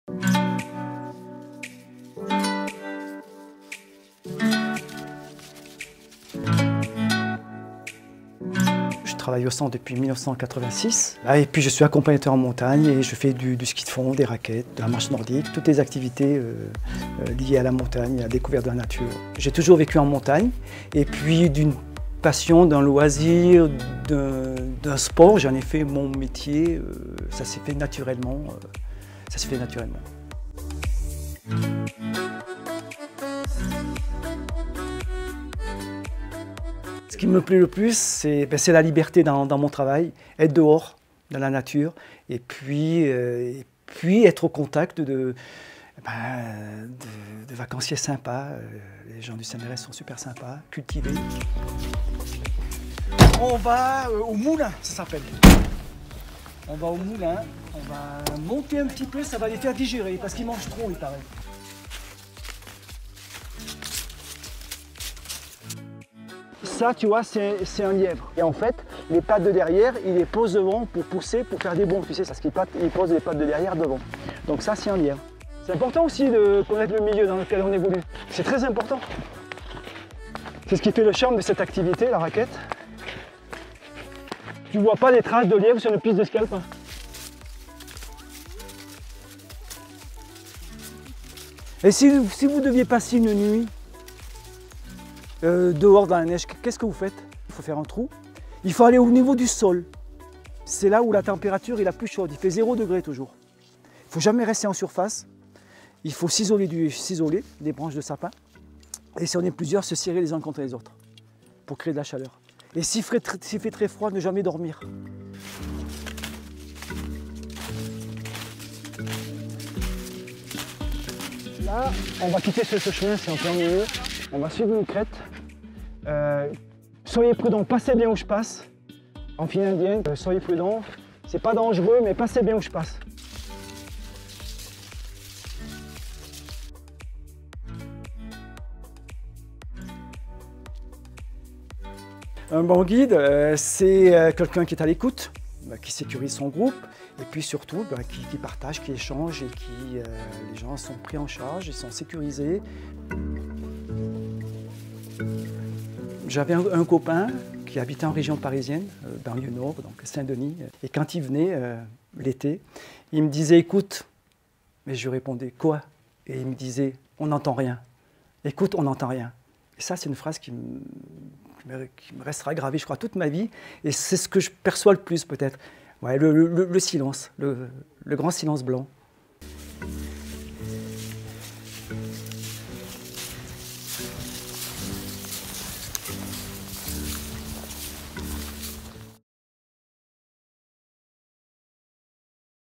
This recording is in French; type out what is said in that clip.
Je travaille au centre depuis 1986 et puis je suis accompagnateur en montagne et je fais du ski de fond, des raquettes, de la marche nordique, toutes les activités liées à la montagne, à la découverte de la nature. J'ai toujours vécu en montagne et puis d'une passion, d'un loisir, d'un sport, j'en ai fait mon métier, ça s'est fait naturellement. Ce qui me plaît le plus, c'est la liberté dans mon travail, être dehors, dans la nature, et puis être au contact de vacanciers sympas. Les gens du CNRS sont super sympas, cultivés. On va au moulin, ça s'appelle. On va au moulin, on va monter un petit peu, ça va les faire digérer, parce qu'ils mangent trop, il paraît. Ça, tu vois, c'est un lièvre. Et en fait, les pattes de derrière, il les pose devant pour pousser, pour faire des bonds. Tu sais, c'est ce qu'il pose les pattes de derrière devant. Donc ça, c'est un lièvre. C'est important aussi de connaître le milieu dans lequel on évolue. C'est très important. C'est ce qui fait le charme de cette activité, la raquette. Tu vois pas les traces de lièvre sur une piste de ski alpin. Et si vous deviez passer une nuit dehors dans la neige, qu'est-ce que vous faites? Il faut faire un trou. Il faut aller au niveau du sol. C'est là où la température est la plus chaude. Il fait 0 degré toujours. Il ne faut jamais rester en surface. Il faut s'isoler des branches de sapin. Et si on est plusieurs, se serrer les uns contre les autres pour créer de la chaleur. Et s'il fait très froid, ne jamais dormir. Là, on va quitter ce chemin, c'est en plein milieu. On va suivre une crête. Soyez prudents, passez bien où je passe. En file indienne, soyez prudents. C'est pas dangereux, mais passez bien où je passe. Un bon guide, c'est quelqu'un qui est à l'écoute, qui sécurise son groupe, et puis surtout qui partage, qui échange, et les gens sont pris en charge, ils sont sécurisés. J'avais un copain qui habitait en région parisienne, banlieue nord, donc Saint-Denis, et quand il venait l'été, il me disait « écoute », mais je lui répondais « quoi ?» Et il me disait « on n'entend rien, écoute, on n'entend rien ». Et ça, c'est une phrase qui me restera gravée, je crois, toute ma vie, et c'est ce que je perçois le plus peut-être. Ouais, le silence, le grand silence blanc.